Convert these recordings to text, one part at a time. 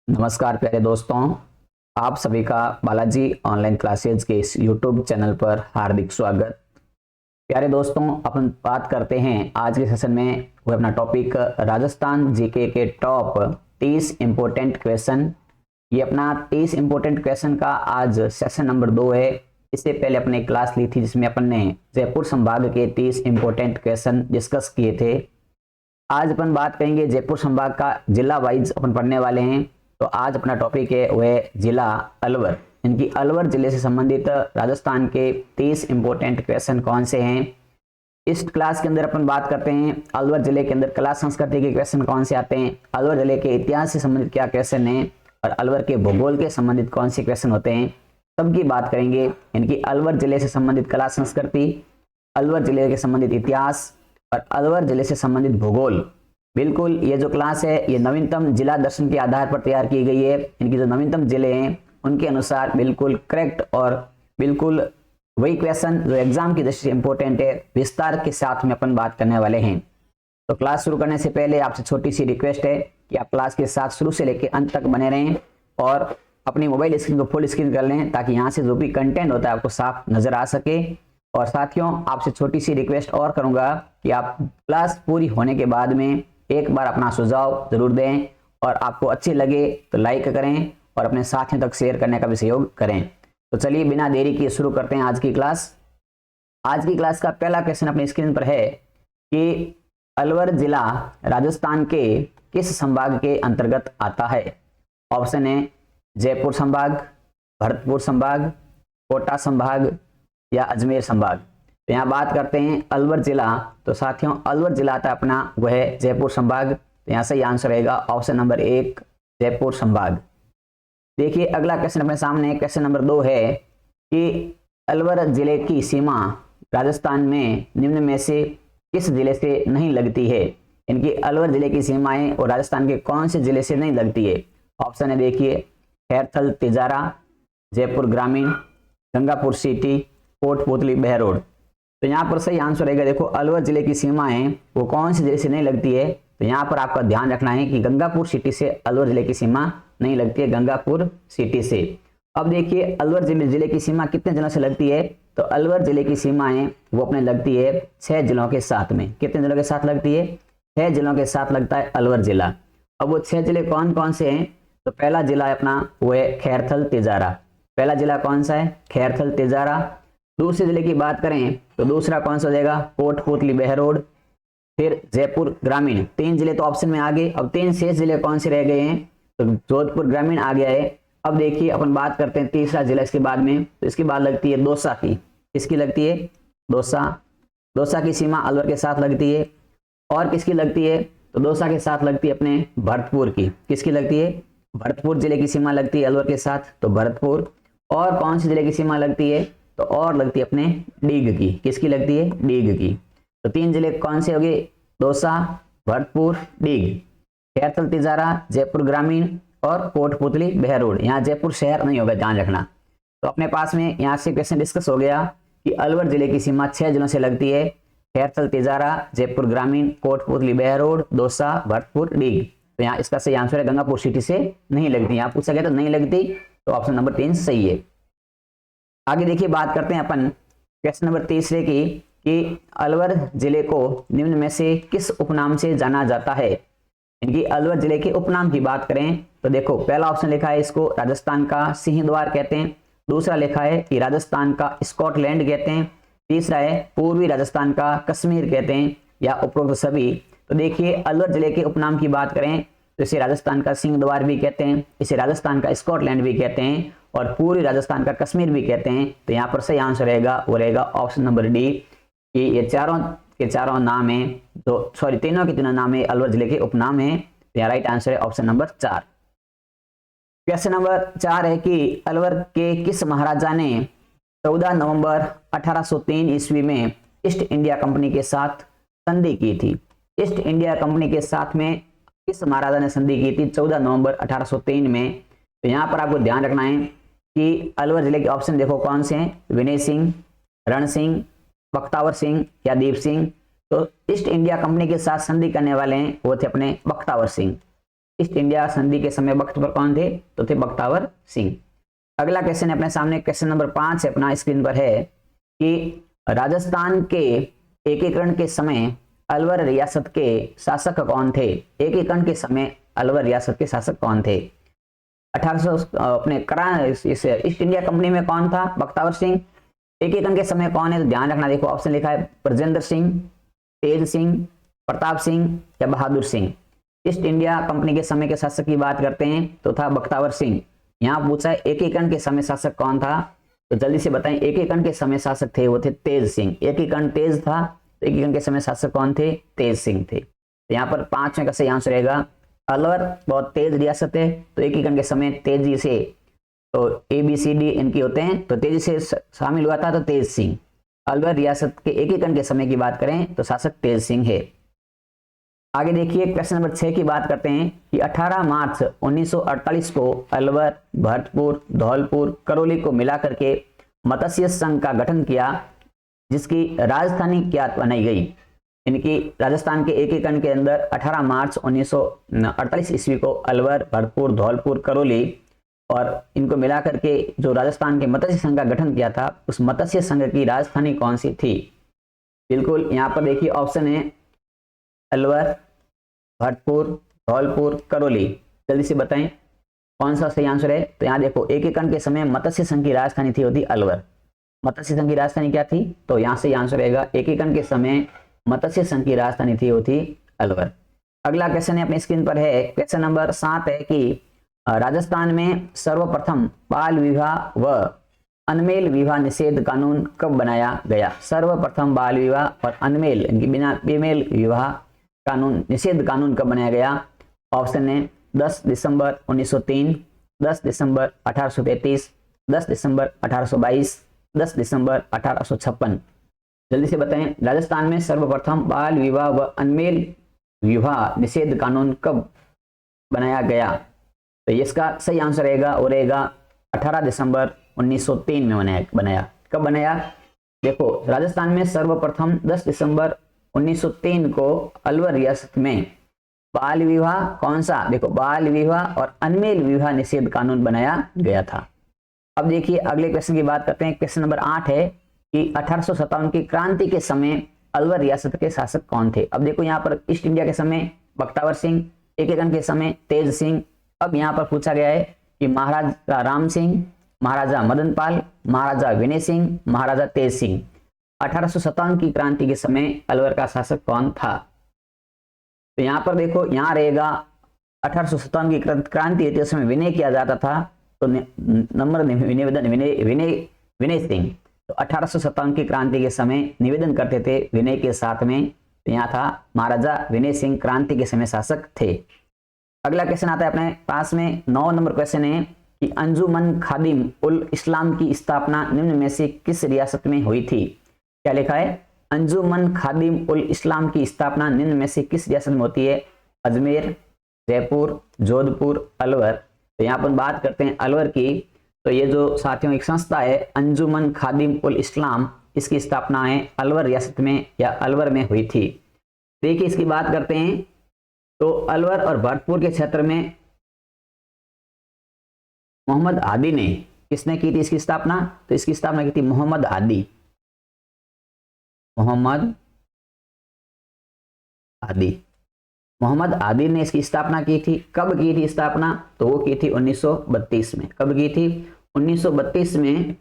नमस्कार प्यारे दोस्तों, आप सभी का बालाजी ऑनलाइन क्लासेज के इस यूट्यूब चैनल पर हार्दिक स्वागत। प्यारे दोस्तों, अपन बात करते हैं आज के सेशन में, वो अपना टॉपिक राजस्थान जीके के टॉप 30 इंपॉर्टेंट क्वेश्चन। ये अपना 30 इंपॉर्टेंट क्वेश्चन का आज सेशन नंबर 2 है। इससे पहले अपने क्लास ली थी जिसमें अपन ने जयपुर संभाग के 30 इंपॉर्टेंट क्वेश्चन डिस्कस किए थे। आज अपन बात करेंगे जयपुर संभाग का, जिला वाइज अपन पढ़ने वाले हैं। तो आज अपना टॉपिक है वह जिला अलवर। इनकी अलवर जिले से संबंधित राजस्थान के 30 इंपॉर्टेंट क्वेश्चन कौन से हैं। इस क्लास के अंदर अपन बात करते हैं अलवर जिले के अंदर कला संस्कृति के क्वेश्चन कौन से आते हैं, अलवर जिले के इतिहास से संबंधित क्या क्वेश्चन हैं और अलवर के भूगोल के संबंधित कौन से क्वेश्चन होते हैं, सबकी बात करेंगे। इनकी अलवर जिले से संबंधित कला संस्कृति, अलवर जिले के संबंधित इतिहास और अलवर जिले से संबंधित भूगोल। बिल्कुल, ये जो क्लास है ये नवीनतम जिला दर्शन के आधार पर तैयार की गई है। इनकी जो नवीनतम जिले हैं उनके अनुसार बिल्कुल करेक्ट और बिल्कुल वही क्वेश्चन जो एग्जाम की दृष्टि से इंपॉर्टेंट है, विस्तार के साथ में अपन बात करने वाले हैं। तो क्लास शुरू करने से पहले आपसे छोटी सी रिक्वेस्ट है कि आप क्लास के साथ शुरू से लेकर अंत तक बने रहें और अपनी मोबाइल स्क्रीन को फुल स्क्रीन कर लें ताकि यहाँ से जो भी कंटेंट होता है आपको साफ नजर आ सके। और साथियों, आपसे छोटी सी रिक्वेस्ट और करूंगा कि आप क्लास पूरी होने के बाद में एक बार अपना सुझाव जरूर दें और आपको अच्छी लगे तो लाइक करें और अपने साथियों तक शेयर करने का भी सहयोग करें। तो चलिए बिना देरी किए शुरू करते हैं आज की क्लास। आज की क्लास का पहला क्वेश्चन अपनी स्क्रीन पर है कि अलवर जिला राजस्थान के किस संभाग के अंतर्गत आता है। ऑप्शन है जयपुर संभाग, भरतपुर संभाग, कोटा संभाग या अजमेर संभाग। तो यहाँ बात करते हैं अलवर जिला, तो साथियों अलवर जिला आता है अपना वह है जयपुर संभाग। तो यहाँ सही आंसर रहेगा ऑप्शन नंबर 1 जयपुर संभाग। देखिए अगला क्वेश्चन अपने सामने, क्वेश्चन नंबर 2 है कि अलवर जिले की सीमा राजस्थान में निम्न में से किस जिले से नहीं लगती है। इनकी अलवर जिले की सीमाएं और राजस्थान के कौन से जिले से नहीं लगती है। ऑप्शन है देखिए खैरथल तिजारा, जयपुर ग्रामीण, गंगापुर सिटी, कोटपुतली बहरोड। तो यहाँ पर सही आंसर रहेगा, देखो अलवर जिले की सीमाएं वो कौन से जिले से नहीं लगती है। तो यहाँ पर आपका ध्यान रखना है कि गंगापुर सिटी से अलवर जिले की सीमा नहीं लगती है, गंगापुर सिटी से। अब देखिए अलवर जिले की सीमा कितने जिलों से लगती है। तो अलवर जिले की सीमाएं वो अपने लगती है 6 जिलों के साथ में। कितने जिलों के साथ लगती है? 6 जिलों के साथ लगता है अलवर जिला। अब वो 6 जिले कौन कौन से हैं? तो पहला जिला है अपना वो है खैरथल तिजारा। पहला जिला कौन सा है? खैरथल तिजारा। दूसरे जिले की बात करें तो दूसरा कौन सा हो जाएगा? कोटपुतली बहरोड, फिर जयपुर ग्रामीण। 3 जिले तो ऑप्शन में आ गए। अब 3 शेष जिले कौन से रह गए हैं? तो जोधपुर ग्रामीण आ गया है। अब देखिए अपन बात करते हैं तीसरा जिला इसके बाद में। तो इसके बाद लगती है दौसा की। किसकी लगती है? दौसा। दौसा की सीमा अलवर के साथ लगती है। और किसकी लगती है? तो दौसा के साथ लगती है अपने भरतपुर की। किसकी लगती है? भरतपुर जिले की सीमा लगती है अलवर के साथ, तो भरतपुर। और कौन से जिले की सीमा लगती है? तो और लगती है अपने डीग की। किसकी लगती है? डीग की। तो 3 जिले कौन से हो गए? दौसा, भरतपुर, डीग। खैरथल तिजारा, जयपुर ग्रामीण और कोटपुतली बहरोड। यहाँ जयपुर शहर नहीं होगा, ध्यान रखना। तो अपने पास में यहाँ से क्वेश्चन डिस्कस हो गया कि अलवर जिले की सीमा 6 जिलों से लगती है, खैरथल तिजारा, जयपुर ग्रामीण, कोटपुतली बहरोड, दौसा, भरतपुर, डीग। तो यहाँ इसका सही आंसर है गंगापुर सिटी से नहीं लगती। यहाँ पूछा गया तो नहीं लगती, तो ऑप्शन नंबर 3 सही है। आगे देखिए बात करते हैं अपन क्वेश्चन नंबर 3 की कि अलवर जिले को निम्न में से किस उपनाम से जाना जाता है। इनकी अलवर जिले के उपनाम की बात करें तो देखो पहला ऑप्शन लिखा है इसको राजस्थान का सिंहद्वार कहते हैं। दूसरा लिखा है कि राजस्थान का स्कॉटलैंड कहते हैं। तीसरा है पूर्वी राजस्थान का कश्मीर कहते हैं, या उपरोक्त सभी। तो देखिए अलवर जिले के उपनाम की बात करें तो इसे राजस्थान का सिंहद्वार भी कहते हैं, इसे राजस्थान का स्कॉटलैंड भी कहते हैं और पूर्वी राजस्थान का कश्मीर भी कहते हैं। तो यहाँ पर सही आंसर रहेगा वो रहेगा ऑप्शन नंबर डी कि ये चारों के चारों नाम है, तो सॉरी तीनों के तीनों नाम है अलवर जिले के उपनाम है। तो यहाँ राइट आंसर है ऑप्शन नंबर 4। क्वेश्चन नंबर 4 है कि अलवर के किस महाराजा ने 14 नवंबर 1803 ईस्वी में ईस्ट इंडिया कंपनी के साथ संधि की थी। ईस्ट इंडिया कंपनी के साथ में किस महाराजा ने संधि की थी 14 नवंबर 1803 में। तो यहाँ पर आपको ध्यान रखना है कि अलवर जिले के ऑप्शन देखो कौन से हैं? विनय सिंह, रण सिंह, बख्तावर सिंह या दीप सिंह। तो ईस्ट इंडिया कंपनी के साथ संधि करने वाले हैं वो थे अपने बख्तावर सिंह। ईस्ट इंडिया संधि के समय वक्त पर कौन थे? तो थे बख्तावर सिंह। अगला क्वेश्चन अपने सामने, क्वेश्चन नंबर 5 अपना स्क्रीन पर है कि राजस्थान के एकीकरण के समय अलवर रियासत के शासक कौन थे? एकीकरण के समय अलवर रियासत के शासक कौन थे? 1800 अपने इस ईस्ट इंडिया कंपनी में कौन था? बख्तावर सिंह। एकीकरण के समय कौन है? तो ध्यान रखना, देखो ऑप्शन लिखा है ब्रजेंद्र सिंह, तेज सिंह, प्रताप सिंह या Bahadur Singh. East India company के समय के शासक की बात करते हैं तो था बख्तावर सिंह। यहाँ पूछा है एकीकरण के समय शासक कौन था, तो जल्दी से बताएं। एकीकरण के समय शासक थे वो थे तेज सिंह। एकीकरण तेज था, तो एकीकरण के समय शासक कौन थे? तेज सिंह थे। तो यहाँ पर 5 में का सही आंसर रहेगा अलवर बहुत तेज रियासत है, तो एकीकरण के समय तेजी से, तो ABCD इनकी होते हैं, तो तेजी से शामिल हुआ था तो तेज सिंह। अलवर रियासत के एकीकरण के समय की बात करें तो शासक तेज सिंह है। आगे देखिए क्वेश्चन नंबर 6 की बात करते हैं कि 18 मार्च 1948 को अलवर, भरतपुर, धौलपुर, करौली को मिलाकर के मत्स्य संघ का गठन किया, जिसकी राजधानी क्या बनाई गई? इनकी राजस्थान के एकीकरण के अंदर 18 मार्च 1948 ईस्वी को अलवर, भरतपुर, धौलपुर, करौली और इनको मिलाकर के जो राजस्थान के मत्स्य संघ का गठन किया था, उस मत्स्य संघ की राजधानी कौन सी थी? बिल्कुल यहाँ पर देखिए ऑप्शन है अलवर, भरतपुर, धौलपुर, करौली। जल्दी से बताएं कौन सा सही आंसर है। तो यहाँ देखो एकीकरण के समय मत्स्य संघ की राजधानी थी होती अलवर। मत्स्य संघ की राजधानी क्या थी? तो यहाँ से आंसर रहेगा एकीकरण के समय मत्स्य संघ की राजधानी थी होती अलवर। अगला क्वेश्चन है अपनी स्क्रीन पर है, क्वेश्चन नंबर 7 है कि राजस्थान में सर्वप्रथम बाल विवाह व अनमेल विवाह निषेध कानून कब बनाया गया? सर्वप्रथम बाल विवाह और अनमेल इनकी बिना बेमेल विवाह कानून निषेध कानून कब बनाया गया? ऑप्शन है 10 दिसंबर 1903, 10 दिसंबर 1833, 10 दिसंबर 1822, 10 दिसंबर 1856। जल्दी से बताएं राजस्थान में सर्वप्रथम बाल विवाह व अनमेल विवाह निषेध कानून कब बनाया गया? तो इसका सही आंसर रहेगा वो रहेगा 18 दिसंबर 1903 में बनाया। कब बनाया? देखो राजस्थान में सर्वप्रथम 10 दिसंबर 1903 को अलवर रियासत में बाल विवाह कौन सा? देखो बाल विवाह और अनमेल विवाह निषेध कानून बनाया गया था। अब देखिए अगले क्वेश्चन की बात करते हैं। क्वेश्चन नंबर 8 है कि 1857 की क्रांति के समय अलवर रियासत के शासक कौन थे? अब देखो यहाँ पर ईस्ट इंडिया के समय बख्तावर सिंह, एकीकरण के समय तेज सिंह। अब यहाँ पर पूछा गया है कि महाराजा राम सिंह, महाराजा मदन पाल, महाराजा विनय सिंह, महाराजा तेज सिंह। 1857 की क्रांति के समय अलवर का शासक कौन था? तो यहाँ पर देखो यहाँ रहेगा 1857 की क्रांति होती है उस समय विनय किया जाता था, तो नंबर निवेदन विनय सिंह। तो 1857 की क्रांति के समय निवेदन करते थे विनय के साथ में, तो यहाँ था महाराजा विनय सिंह क्रांति के समय शासक थे। अगला क्वेश्चन आता है अपने पास में 9 नंबर क्वेश्चन है कि अंजुमन खादिम उल इस्लाम की स्थापना निम्न में से किस रियासत में हुई थी? क्या लिखा है? अंजुमन खादिम उल इस्लाम की स्थापना निम्न में से किस रियासत में होती है? अजमेर, जयपुर, जोधपुर, अलवर। तो यहाँ पर बात करते हैं अलवर की, तो ये जो साथियों एक संस्था है अंजुमन खादिम उल इस्लाम, इसकी स्थापना है अलवर रियासत में या अलवर में हुई थी। देखिए इसकी बात करते हैं तो अलवर और भरतपुर के क्षेत्र में मोहम्मद हादी ने, किसने की थी इसकी स्थापना? तो इसकी स्थापना की थी मोहम्मद हादी। मोहम्मद हादी ने इसकी स्थापना की थी। कब की थी स्थापना? तो वो की थी 1932 में। कब की थी? 1932 में।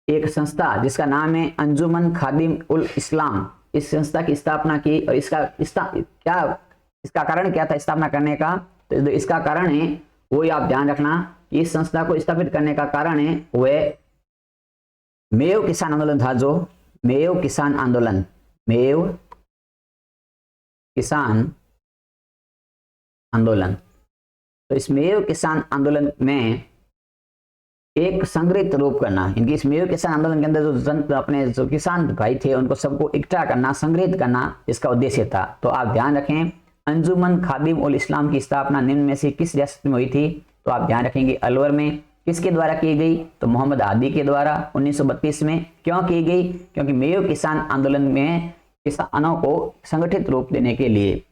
एक संस्था जिसका नाम है अंजुमन खादिम उल इस्लाम, इस संस्था की स्थापना की। और इसका कारण क्या था स्थापना करने का? तो इसका कारण है वो आप ध्यान रखना कि इस संस्था को स्थापित करने का कारण है वह मेव किसान आंदोलन था, जो मेव किसान आंदोलन। तो इस मेव किसान आंदोलन में एक संग्रहित रूप करना, इनकी इस मेव किसान आंदोलन के अंदर अपने जो किसान भाई थे उनको सबको इकट्ठा करना, संग्रहित करना, इसका उद्देश्य था। तो आप ध्यान रखें अंजुमन खादिम उल इस्लाम की स्थापना निम्न में से किस रियासत में हुई थी? तो आप ध्यान रखेंगे अलवर में। किसके द्वारा की गई? तो मोहम्मद हादी के द्वारा 1932 में। क्यों की गई? क्योंकि मेव किसान आंदोलन में किसानों को संगठित रूप देने के लिए।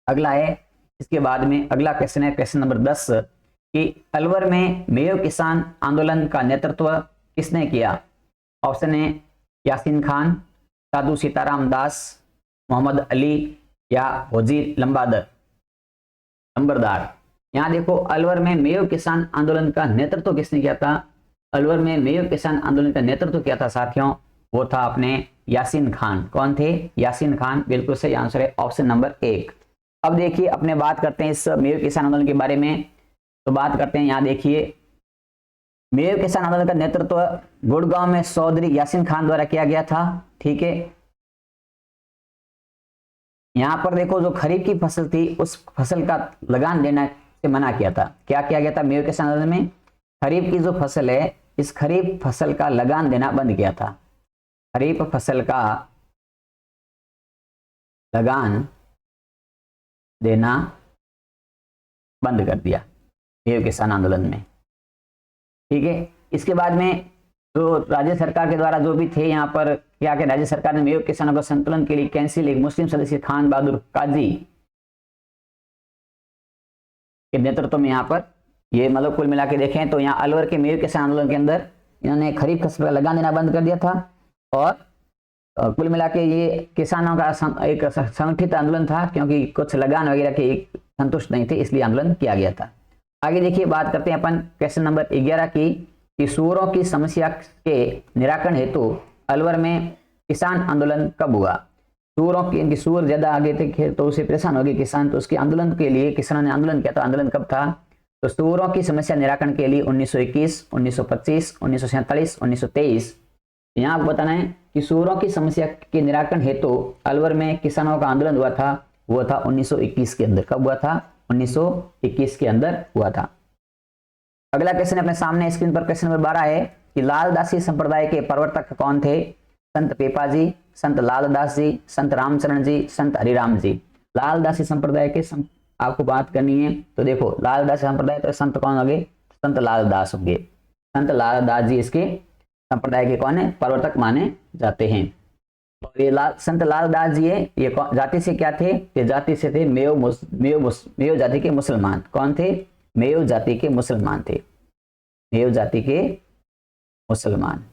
अगला है इसके बाद में अगला क्वेश्चन है क्वेश्चन नंबर 10 कि अलवर में मेयो किसान आंदोलन का नेतृत्व किसने किया? ऑप्शन है यासीन खान, साधु सीताराम दास, मोहम्मद अली या होजी लंबरदार। यहाँ देखो अलवर में मेयो किसान आंदोलन का नेतृत्व किसने किया था? अलवर में मेयो किसान आंदोलन का नेतृत्व किया था साथियों, वो था अपने यासीन खान। कौन थे? यासीन खान। बिल्कुल सही आंसर है ऑप्शन नंबर 1। अब देखिए अपने बात करते हैं इस मेयो किसान आंदोलन के बारे में। तो बात करते हैं, यहाँ देखिए मेयो किसान आंदोलन का नेतृत्व गुड़गांव में चौधरी यासीन खान द्वारा किया गया था। ठीक है, यहां पर देखो जो खरीफ की फसल थी उस फसल का लगान देना से मना किया था। क्या किया गया था मेयो किसान आंदोलन में? खरीफ की जो फसल है इस खरीफ फसल का लगान देना बंद किया था। खरीफ फसल का लगान देना बंद कर दिया मेयो किसान आंदोलन में। ठीक है, इसके बाद में जो राज्य सरकार के द्वारा जो भी थे यहाँ पर क्या कि राज्य सरकार ने मेयो किसानों के संतुलन के लिए कैंसिल एक मुस्लिम सदस्य खान बहादुर काजी के नेतृत्व में यहाँ पर ये मतलब कुल मिला के देखें तो यहाँ अलवर के मेयो किसान आंदोलन के अंदर इन्होंने खरीफ फसल का लगान देना बंद कर दिया था और कुल मिला के ये किसानों का एक संगठित आंदोलन था, क्योंकि कुछ लगान वगैरह के संतुष्ट नहीं थे इसलिए आंदोलन किया गया था। आगे देखिए बात करते हैं अपन क्वेश्चन नंबर 11 की कि सूअरों की समस्या के निराकरण हेतु अलवर में किसान आंदोलन कब हुआ? सूअरों की इनकी सूअर ज्यादा आगे थे तो उसे परेशान हो गए किसान, तो उसके आंदोलन के लिए किसानों ने आंदोलन किया। तो आंदोलन कब था? तो सूअरों की समस्या निराकरण के लिए 1921, 1925, 1947, 1923। यहाँ आपको बताना है कि सूअरों की समस्या के निराकरण हेतु अलवर में किसानों का आंदोलन हुआ था, वो था 1921 के अंदर। कब हुआ था? 1921 के अंदर हुआ था। अगला क्वेश्चन अपने सामने स्क्रीन पर क्वेश्चन नंबर 12 है कि लालदासी संप्रदाय के प्रवर्तक कौन थे? संत पेपा जी, संत लालदास जी, संत रामचरण जी, संत हरिराम जी। लालदासी संप्रदाय के आपको बात करनी है तो देखो लालदासी संप्रदाय तो संत कौन होंगे? संत लालदास होंगे। संत लालदास जी इसके संप्रदाय के कौन है? प्रवर्तक माने जाते हैं। और ये संत लालदास जी है, ये जाति से क्या थे? ये जाति से थे मेयो जाति के मुसलमान। कौन थे? मेयो जाति के मुसलमान थे। मेयो जाति के मुसलमान।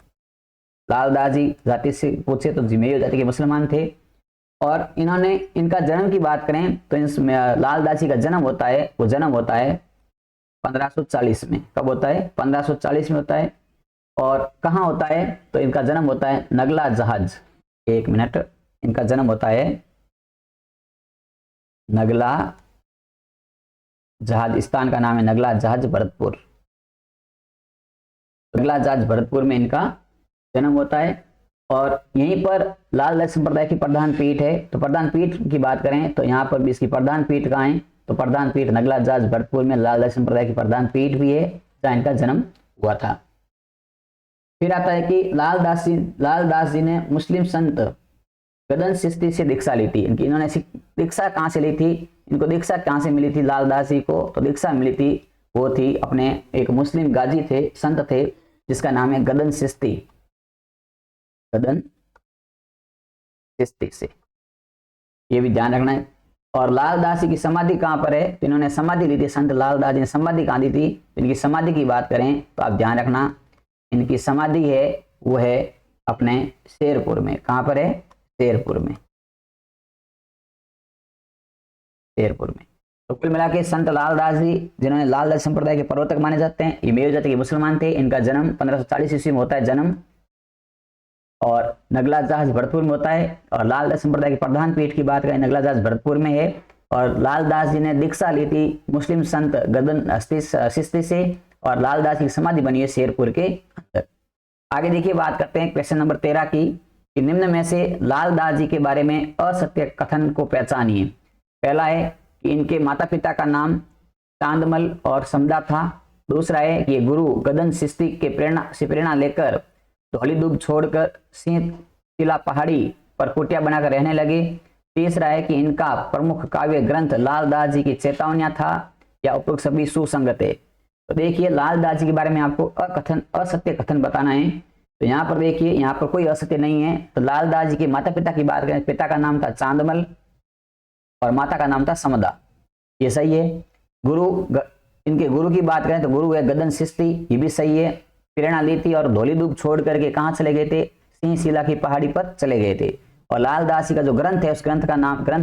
लालदास जी जाति से पूछे तो मेयो जाति के मुसलमान थे। और इन्होंने इनका जन्म की बात करें तो लालदास जी का जन्म होता है, वो जन्म होता है 1540 में। कब होता है? 1540 में होता है। और कहाँ होता है? तो इनका जन्म होता है नगला जहाज। एक मिनट, इनका जन्म होता है नगला जहाज, स्थान का नाम है नगला जहाज भरतपुर। नगला जहाज भरतपुर में इनका जन्म होता है। और यहीं पर लालदास संप्रदाय की प्रधान पीठ है। तो प्रधान पीठ की बात करें तो यहाँ पर भी इसकी प्रधान पीठ कहाँ है? तो प्रधान पीठ नगला जहाज भरतपुर में लालदास संप्रदाय की प्रधान पीठ भी है जहाँ इनका जन्म हुआ था। फिर आता है कि लालदास जी ने मुस्लिम संत गदन चिश्ती से दीक्षा ली थी। इन्होंने दीक्षा कहाँ से ली थी? इनको दीक्षा कहाँ से मिली थी लालदास जी को? तो दीक्षा मिली थी, वो थी अपने एक मुस्लिम गाजी थे, संत थे, जिसका नाम है गदन चिश्ती। गदन चिश्ती से, ये भी ध्यान रखना है। और लालदास जी की समाधि कहाँ पर है? तो इन्होंने समाधि ली थी, संत लालदास जी ने समाधि कहाँ दी थी? इनकी समाधि की बात करें तो आप ध्यान रखना, इनकी समाधि है वो है अपने शेरपुर में। कहाँ पर है? शेरपुर में। शेरपुर में। तो कुल मिला के संत लालदास जी, जिन्होंने लालदास संप्रदाय के प्रवर्तक माने जाते हैं, ये मेयो जाति के मुसलमान थे। इनका जन्म 1540 ईस्वी में होता है जन्म, और नगला जहाज भरतपुर में होता है। और लालदास संप्रदाय के प्रधान पीठ की बात करें नगला जहाज भरतपुर में है। और लालदास जी ने दीक्षा ली थी मुस्लिम संत गदन चिश्ती से, और लालदास की समाधि बनी है शेरपुर के अंदर। आगे देखिए बात करते हैं क्वेश्चन नंबर 13 की कि निम्न में से लालदास जी के बारे में असत्य कथन को पहचानिए। पहला है कि इनके माता पिता का नाम चांदमल और समदा था। दूसरा है कि गुरु गदन चिश्ती के प्रेरणा लेकर धौलीदुग छोड़कर सिंह किला पहाड़ी पर कुटिया बनाकर रहने लगे। तीसरा है कि इनका प्रमुख काव्य ग्रंथ लालदास जी की चेतावनियां था, या उपरोक्त सभी सुसंगत है। तो देखिए लालदास जी के बारे में आपको असत्य कथन बताना है। तो यहाँ पर देखिए, यहाँ पर कोई असत्य नहीं है। तो लालदास जी के माता पिता की बात करें, पिता का नाम था चांदमल और माता का नाम था समदा। ये सही है। इनके गुरु की बात करें तो गुरु है गदन सिस्ती, ये भी सही है। प्रेरणा ली थी और धौली धूप छोड़ करके कहाँ चले गए थे? सिंह शिला की पहाड़ी पर चले गए थे। और लाल दास जी का जो ग्रंथ है उस ग्रंथ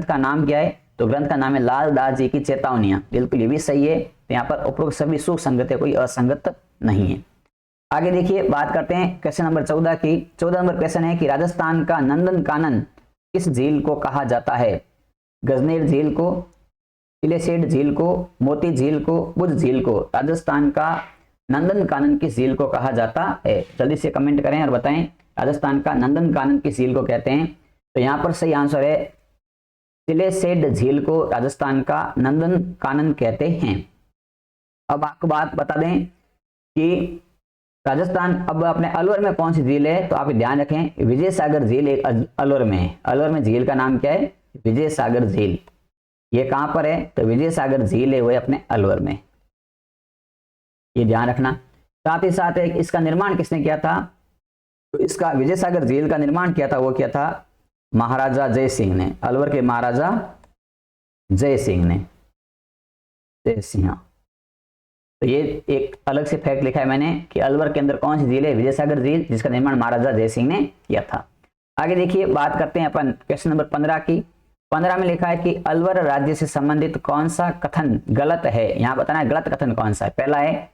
का नाम क्या है? तो ग्रंथ का नाम है लाल दास जी की चेतावनियां, बिल्कुल ये भी सही है। तो यहाँ पर उपरोक्त सभी सुसंगत है, कोई असंगत नहीं है। आगे देखिए, बात करते हैं क्वेश्चन नंबर 14 की। 14 नंबर क्वेश्चन है कि राजस्थान का नंदन कानन किस झील को कहा जाता है? गजनेर झील को, तिलेशेड झील को, मोती झील को, बुध झील को। राजस्थान का नंदन कानन किस झील को कहा जाता है? जल्दी से कमेंट करें और बताएं राजस्थान का नंदन कानन किस झील को कहते हैं। तो यहाँ पर सही आंसर है तिलेशेड झील को राजस्थान का नंदन कानन कहते हैं। अब आपको बात बता दें कि राजस्थान अब अपने अलवर में कौन सी झील है? तो आप ध्यान रखें, विजय सागर झील एक अलवर में है। अलवर में झील का नाम क्या है? विजय सागर झील। ये कहां पर है? तो विजय सागर झील है वो अपने अलवर में, ये ध्यान रखना। साथ ही साथ इसका निर्माण किसने किया था? तो इसका विजय सागर झील का निर्माण किया था, वो किया था महाराजा जय सिंह ने। अलवर के महाराजा जय सिंह ने, जय सिंह। तो ये एक अलग से फैक्ट लिखा है मैंने कि अलवर के अंदर कौन सी झील है? विजय सागर झील, जिसका निर्माण महाराजा जय सिंह ने किया था। आगे देखिए, बात करते हैं अपन क्वेश्चन नंबर 15 की। 15 में लिखा है कि अलवर राज्य से संबंधित कौन सा कथन गलत है? यहाँ बताना है गलत कथन कौन सा है। पहला है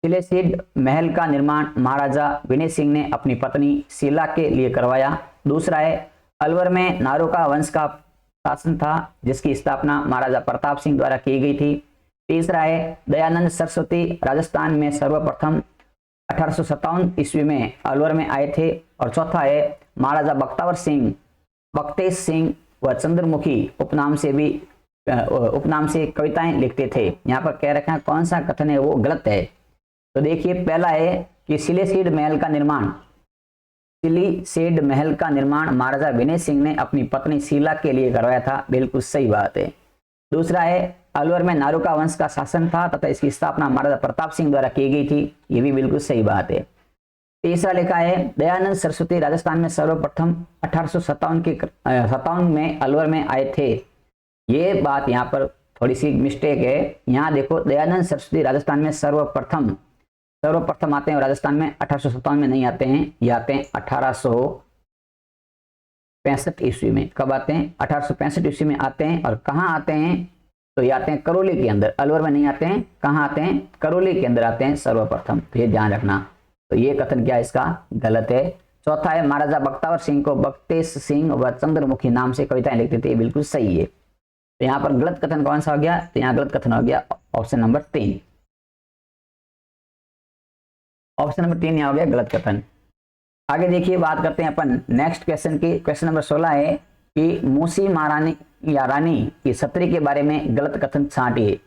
तिलेशेड महल का निर्माण महाराजा विनय सिंह ने अपनी पत्नी शीला के लिए करवाया। दूसरा है अलवर में नारोका वंश का शासन था जिसकी स्थापना महाराजा प्रताप सिंह द्वारा की गई थी। तीसरा है दयानंद सरस्वती राजस्थान में सर्वप्रथम 1857 ईस्वी में अलवर में आए थे। और चौथा है महाराजा बख्तेश सिंह व चंद्रमुखी उपनाम से कविताएं लिखते थे। यहाँ पर कह रखा है कौन सा कथन है वो गलत है। तो देखिए, पहला है कि तिलेशेड महल का निर्माण महाराजा विनय सिंह ने अपनी पत्नी शीला के लिए करवाया था, बिल्कुल सही बात है। दूसरा है अलवर में नारोका वंश का शासन था तथा इसकी स्थापना महाराजा प्रताप सिंह द्वारा की गई थी, ये भी बिल्कुल सही बात है। तीसरा लिखा है दयानंद सरस्वती राजस्थान में सर्वप्रथम 1857 में अलवर में आए थे। ये बात यहाँ पर थोड़ी सी मिस्टेक है। यहाँ देखो, दयानंद सरस्वती राजस्थान में सर्वप्रथम आते हैं और राजस्थान में 1857 में नहीं आते हैं, ये आते हैं 1865 ईस्वी में। कब आते हैं? 1865 ईस्वी में आते हैं। और कहाँ आते हैं? तो ये आते हैं करौली के अंदर, अलवर में नहीं आते हैं। कहाँ आते हैं? करौली के अंदर आते हैं सर्वप्रथम, तो ये ध्यान रखना। तो ये कथन क्या इसका गलत है। चौथा है महाराजा बख्तावर सिंह को बख्तेश सिंह व चंद्रमुखी नाम से कविताएं लिखते थे, ये बिल्कुल सही है। तो यहाँ पर गलत कथन कौन सा हो गया? तो यहाँ गलत कथन हो गया ऑप्शन नंबर 3। ऑप्शन नंबर 3 यहाँ हो गया गलत कथन। आगे देखिए, बात करते हैं अपन नेक्स्ट क्वेश्चन की। क्वेश्चन नंबर 16 है कि मूसी महारानी या रानी की छतरी के बारे में गलत कथन छांटिए।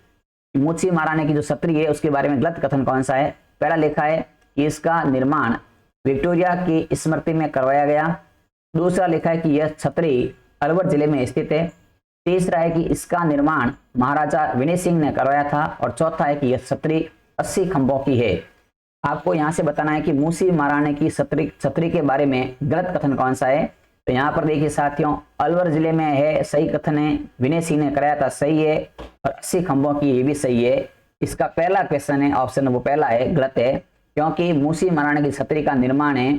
मूसी महारानी की जो छतरी है उसके बारे में गलत कथन कौन सा है? पहला लिखा है कि इसका निर्माण विक्टोरिया की स्मृति में करवाया गया। दूसरा लिखा है कि यह छतरी अलवर जिले में स्थित है। तीसरा है कि इसका निर्माण महाराजा विनय सिंह ने करवाया था। और चौथा है कि यह छतरी 80 खंभों की है। आपको यहाँ से बताना है कि मूसी महारानी की छतरी के बारे में गलत कथन कौन सा है। तो यहाँ पर देखिए साथियों, अलवर जिले में है, सही कथन है। विनय सिंह ने कराया था, सही है। और 80 खंभों की, ये भी सही है। इसका पहला क्वेश्चन है, ऑप्शन वो पहला है, गलत है। क्योंकि मूसी महारानी की छतरी का निर्माण है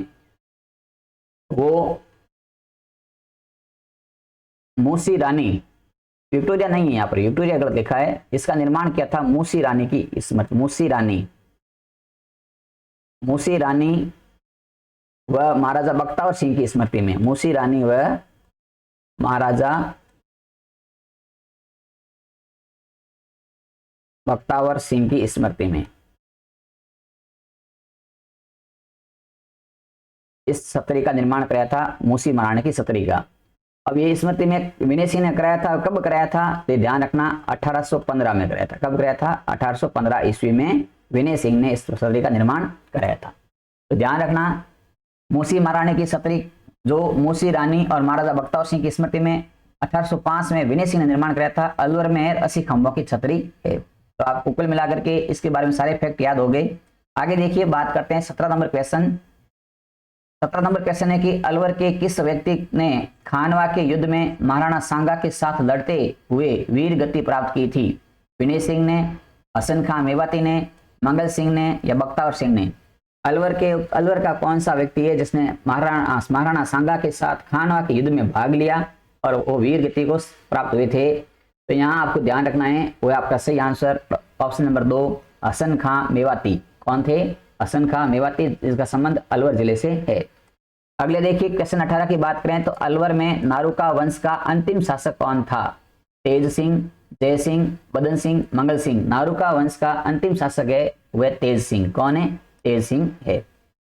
वो मूसी रानी, विक्टोरिया नहीं है, यहाँ पर विक्टोरिया गलत लिखा है। इसका निर्माण किया था मूसी रानी की स्मृति, मूसी रानी व महाराजा बख्तावर सिंह की स्मृति में। मूसी रानी व महाराजा बख्तावर सिंह की स्मृति में इस छतरी का निर्माण कराया था, मूसी महारानी की छतरी का। अब ये स्मृति में विनय सिंह ने कराया था। कब कराया था? तो ध्यान रखना, 1815 में कराया था। कब कराया था? 1815 ईस्वी में विनय सिंह ने इस छतरी का निर्माण कराया था। तो ध्यान रखना, मूसी महारानी की छतरी जो मूसी रानी और महाराजा बख्तावर सिंह की स्मृति में 1805 में विनय सिंह ने निर्माण कराया था। अलवर में 80 खंभों की छतरी है। तो आपको कुल मिलाकर के इसके बारे में सारे फैक्ट याद हो गए। आगे देखिए, बात करते हैं 17 नंबर क्वेश्चन। 17 नंबर क्वेश्चन है कि अलवर के किस व्यक्ति ने खानवा के युद्ध में महाराणा सांगा के साथ लड़ते हुए वीर गति प्राप्त की थी? विनय सिंह ने, हसन खां मेवाती ने, मंगल सिंह ने या बख्तावर सिंह ने? अलवर का कौन सा व्यक्ति है जिसने महाराणा सांगा के साथ खानवा के युद्ध में भाग लिया और वो वीर गति को प्राप्त हुए थे? तो यहाँ आपको ध्यान रखना है, वो आपका सही आंसर ऑप्शन नंबर 2 हसन खां मेवाती। कौन थे? हसन खां मेवाती, जिसका संबंध अलवर जिले से है। अगले देखिए क्वेश्चन 18 की बात करें तो अलवर में नारुका वंश का अंतिम शासक कौन था? तेज सिंह, जय सिंह, बदन सिंह, मंगल सिंह? नारुका वंश का अंतिम शासक है वह तेज सिंह। कौन है? तेज सिंह है।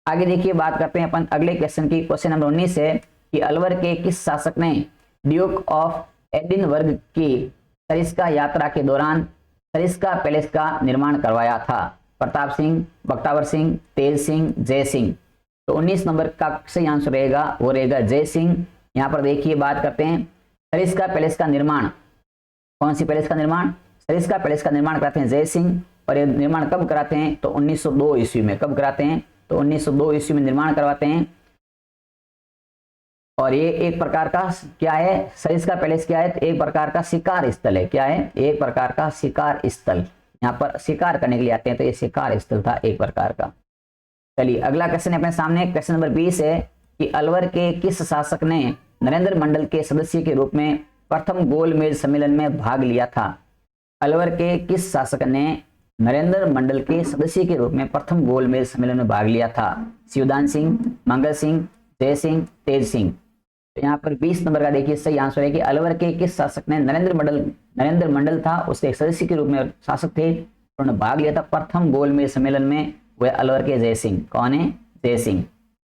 आगे देखिए बात करते हैं अपन अगले क्वेश्चन की। क्वेश्चन नंबर 19 है कि अलवर के किस शासक ने ड्यूक ऑफ एडिनबर्ग की सरिस्का यात्रा के दौरान सरिस्का पैलेस का निर्माण करवाया था? प्रताप सिंह, बख्तावर सिंह, तेज सिंह, जय सिंह? तो 19 नंबर का सही आंसर रहेगा वो रहेगा जय सिंह। यहाँ पर देखिए बात करते हैं सरिस्का पैलेस का निर्माण, कौन सी पैलेस का निर्माण? सरिस्का पैलेस का निर्माण कराते हैं जय सिंह। और ये निर्माण कब कराते हैं? तो 1902 ईस्वी में। कब कराते हैं? तो 1902 ईस्वी में निर्माण करवाते हैं। और ये एक प्रकार का क्या है? सरिस्का पैलेस क्या है? एक प्रकार का शिकार स्थल है। क्या है? एक प्रकार का शिकार स्थल। यहाँ पर शिकार करने के लिए आते हैं, तो ये शिकार स्थल था एक प्रकार का। चलिए अगला क्वेश्चन है अपने सामने। क्वेश्चन नंबर 20 है कि अलवर के किस शासक ने नरेंद्र मंडल के सदस्य के रूप में प्रथम गोलमेज सम्मेलन में भाग लिया था? अलवर के किस शासक ने नरेंद्र मंडल के सदस्य के रूप में प्रथम गोलमेज सम्मेलन में भाग लिया था? शिवदान सिंह, मंगल सिंह, जय सिंह, तेज सिंह? तो यहाँ पर 20 नंबर का देखिए सही आंसर है कि अलवर के किस शासक ने नरेंद्र मंडल था उसके एक सदस्य के रूप में शासक थे, उन्होंने भाग लिया था प्रथम गोलमेज सम्मेलन में, वह अलवर के जय सिंह। कौन है? जय सिंह।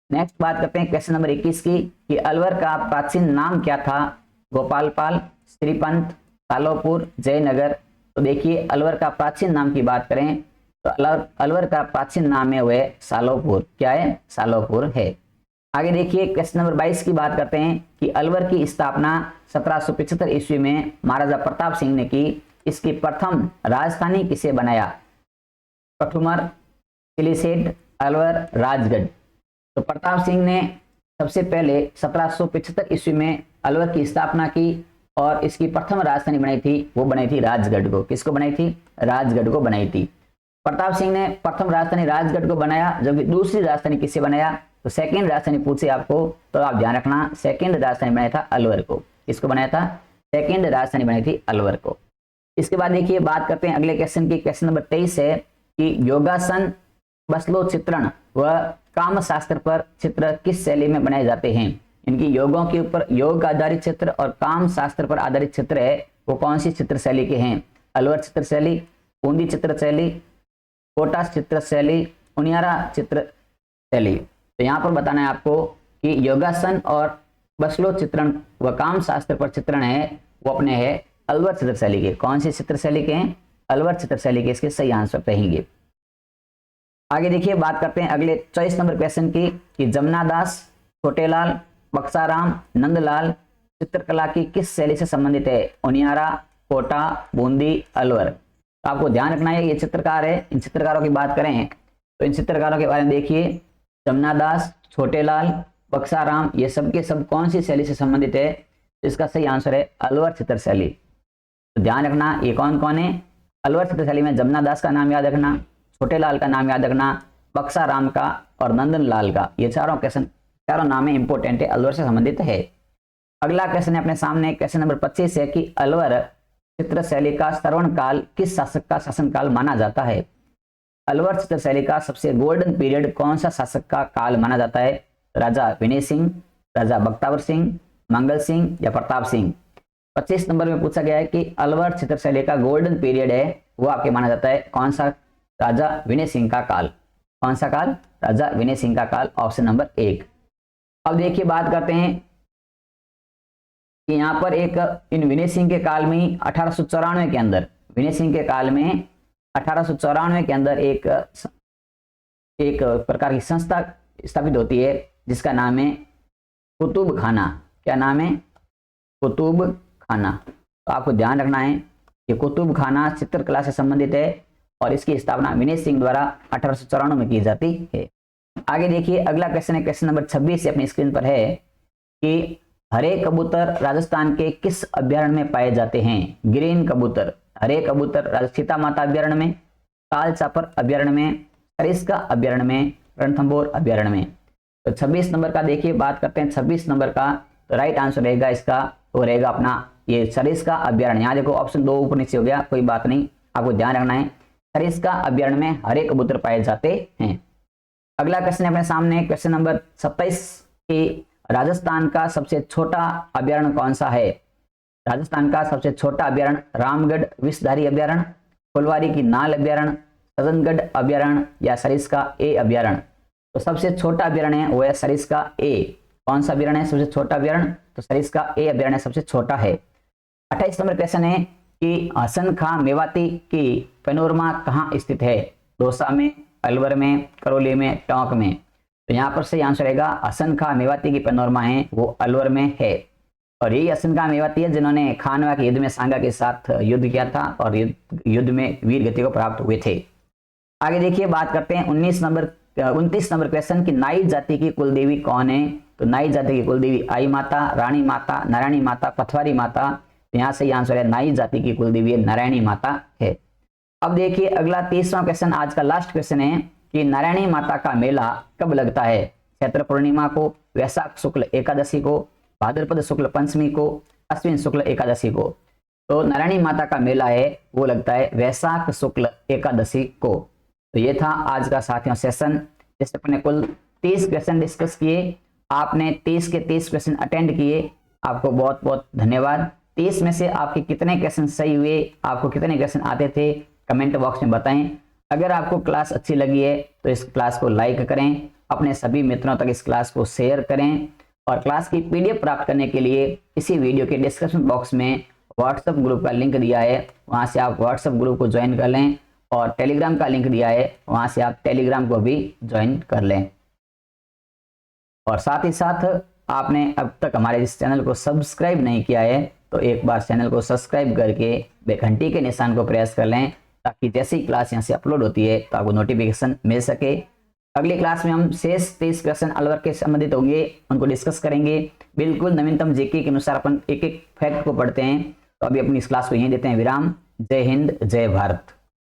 नेक्स्ट बात करते हैं क्वेश्चन नंबर 21 की कि अलवर का प्राचीन नाम क्या था? गोपालपाल, श्रीपंत, सालोपुर, जयनगर? तो देखिए अलवर का प्राचीन नाम की बात करें तो अलवर का प्राचीन नाम है वह सालोपुर। क्या है? सालोपुर है। आगे देखिए क्वेश्चन नंबर 22 की बात करते हैं कि अलवर की स्थापना 1775 ईस्वी में महाराजा प्रताप सिंह ने की। इसकी प्रथम राजधानी किसे बनाया? कठुमर, किलीसेठ, अलवर, राजगढ़? तो प्रताप सिंह ने सबसे पहले 1775 ईस्वी में अलवर की स्थापना की और इसकी प्रथम राजधानी बनाई थी, वो बनाई थी राजगढ़ को। किसको बनाई थी? राजगढ़ को बनाई थी। प्रताप सिंह ने प्रथम राजधानी राजगढ़ को बनाया, जबकि दूसरी राजधानी किसे बनाया? तो सेकंड राजधानी पूछे आपको तो आप ध्यान रखना, सेकंड राजधानी बनाया था अलवर को। किसको बनाया था? सेकंड राजधानी बनाई थी अलवर को। इसके बाद देखिए बात करते हैं अगले क्वेश्चन की। क्वेश्चन नंबर 23 है कि योगासन, बसलो चित्रण व काम शास्त्र पर चित्र किस शैली में बनाए जाते हैं? इनकी योगों के ऊपर योग आधारित चित्र और काम शास्त्र पर आधारित चित्र है, वो कौन सी चित्र शैली के हैं? अलवर चित्र शैली, बूंदी चित्र शैली, कोटा चित्र शैली, उनियारा चित्र शैली? तो यहाँ पर बताना है आपको कि योगासन और बसलो चित्रण व काम शास्त्र पर चित्रण है वो अपने है अलवर चित्र शैली के। कौन सी चित्र शैली के हैं? अलवर चित्र शैली के। इसके सही आंसर रहेंगे। आगे देखिए बात करते हैं अगले 24 नंबर क्वेश्चन की कि जमुना दास, छोटेलाल, बक्साराम, नंदलाल चित्रकला की किस शैली से संबंधित है? उनियारा, कोटा, बूंदी, अलवर? तो आपको ध्यान रखना है ये चित्रकार है। इन चित्रकारों की बात करें तो इन चित्रकारों के बारे में देखिए, जमुना दास, छोटेलाल, बक्साराम, ये सब के सब कौन सी शैली से संबंधित है? इसका सही आंसर है अलवर चित्र शैली। तो ध्यान रखना ये कौन कौन है? अलवर चित्र शैली में जमुना दास का नाम याद रखना, छोटेलाल का नाम याद रखना, बक्साराम का और नंदनलाल का। ये चारों नाम इंपोर्टेंट है, अलवर से संबंधित है। अगला क्वेश्चन है अपने सामने, क्वेश्चन नंबर 25 है कि अलवर चित्र शैली का श्रवण काल किस शासक का शासनकाल माना जाता है? अलवर चित्र शैली का सबसे गोल्डन पीरियड कौन सा शासक का काल माना जाता है? राजा विनय सिंह, राजा बख्तावर सिंह, मंगल सिंह या प्रताप सिंह? 25 नंबर में पूछा गया है कि अलवर चित्र शैली का गोल्डन पीरियड है वो आपके माना जाता है कौन सा? राजा विनय सिंह का काल। कौन सा काल? राजा विनय सिंह का काल, ऑप्शन नंबर 1। अब देखिए बात करते हैं कि यहाँ पर इन विनय सिंह के काल में ही 1894 के अंदर, विनय सिंह के काल में 1894 के अंदर एक प्रकार की संस्था स्थापित होती है जिसका नाम है कुतुब खाना। क्या नाम है? कुतुब खाना। तो आपको ध्यान रखना है कि कुतुब खाना चित्रकला से संबंधित है और इसकी स्थापना विनय सिंह द्वारा 1894 में की जाती है। आगे देखिए अगला क्वेश्चन है, क्वेश्चन नंबर 26 से अपनी स्क्रीन पर है कि हरे कबूतर राजस्थान के किस अभ्यारण्य में पाए जाते हैं? ग्रीन कबूतर, हरे कबूतर सीता माता अभ्यारण्य में, ताल चापर अभ्यारण्य में, सरिस्का अभ्यारण्य में, रणथंभौर अभ्यारण्य में। तो 26 नंबर का देखिए बात करते हैं 26 नंबर का, तो राइट आंसर रहेगा इसका वो रहेगा अपना ये सरिस्का अभ्यारण्य। यहाँ देखो ऑप्शन 2 ऊपर नीचे हो गया, कोई बात नहीं, आपको ध्यान रखना है सरिस्का अभ्यारण्य में हरे कबूतर पाए जाते हैं। अगला क्वेश्चन अपने सामने क्वेश्चन नंबर 27 की राजस्थान का सबसे छोटा अभ्यारण्य कौन सा है? राजस्थान का सबसे छोटा अभ्यारण्य रामगढ़ विषधारी अभ्यारण्य, फुलवारी की नाल अभ्यारण्य, सजनगढ़ अभ्यारण्य या सरिस्का ए अभ्यारण्य। तो सबसे छोटा अभ्यारण्य है वो है सरिस्का ए। कौन सा अभ्यारण्य है सबसे छोटा अभ्यारण्य? तो सरिस्का ए अभ्यारण्य सबसे छोटा है। 28 नंबर क्वेश्चन है कि हसन खां मेवाती की पैनोरमा कहाँ स्थित है? दौसा में, अलवर में, करौली में, टोंक में। तो यहाँ पर सही आंसर रहेगा हसन खां मेवाती की पैनोरमा है वो अलवर में है। और यही हसन खां मेवाती है जिन्होंने खानवा के युद्ध में सांगा के साथ युद्ध किया था और युद्ध में वीर गति को प्राप्त हुए थे। आगे देखिए बात करते हैं 29 नंबर क्वेश्चन की नाई जाति की कुल देवी कौन है? तो नाई जाति की कुल देवी आई माता, रानी माता, नारायणी माता, पथवारी माता। तो यहाँ सही आंसर है नाई जाति की कुल देवी नारायणी माता है। अब देखिए अगला 30वां क्वेश्चन, आज का लास्ट क्वेश्चन है कि नारायणी माता का मेला कब लगता है? चैत्र पूर्णिमा को, वैशाख शुक्ल एकादशी को, भाद्रपद शुक्ल पंचमी को, अश्विन शुक्ल एकादशी को। तो नारायणी माता का मेला है वो लगता है वैशाख शुक्ल एकादशी को। तो ये था आज का साथियों सेशन, जिससे अपने कुल 30 क्वेश्चन डिस्कस किए। आपने 30 के 30 क्वेश्चन अटेंड किए, आपको बहुत बहुत धन्यवाद। 30 में से आपके कितने क्वेश्चन सही हुए, आपको कितने क्वेश्चन आते थे, कमेंट बॉक्स में बताएं। अगर आपको क्लास अच्छी लगी है तो इस क्लास को लाइक करें, अपने सभी मित्रों तक इस क्लास को शेयर करें। और क्लास की PDF प्राप्त करने के लिए इसी वीडियो के डिस्क्रिप्शन बॉक्स में व्हाट्सएप ग्रुप का लिंक दिया है, वहां से आप व्हाट्सएप ग्रुप को ज्वाइन कर लें। और टेलीग्राम का लिंक दिया है, वहां से आप टेलीग्राम को भी ज्वाइन कर लें। और साथ ही साथ आपने अब तक हमारे इस चैनल को सब्सक्राइब नहीं किया है तो एक बार चैनल को सब्सक्राइब करके घंटी के निशान को प्रेस कर लें, ताकि जैसी क्लास यहाँ से अपलोड होती है तो आपको नोटिफिकेशन मिल सके। अगली क्लास में हम शेष 30 क्वेश्चन अलवर के संबंधित होंगे, उनको डिस्कस करेंगे। बिल्कुल नवीनतम जीके के अनुसार अपन एक एक फैक्ट को पढ़ते हैं। तो अभी अपनी इस क्लास को यहीं देते हैं विराम। जय हिंद, जय भारत।